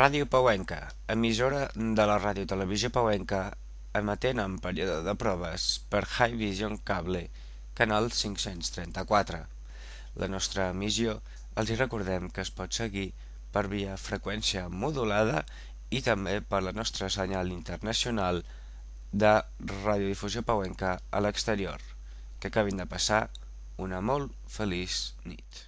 Ràdio Pauenca, emissora de la Ràdio Televisió Pauenca, emetent en període de proves per High Vision Cable, canal 534. La nostra emissió els hi recordem que es pot seguir per via freqüència modulada i també per la nostra senyal internacional de Radiodifusió Pauenca a l'exterior. Que acabin de passar una molt feliç nit.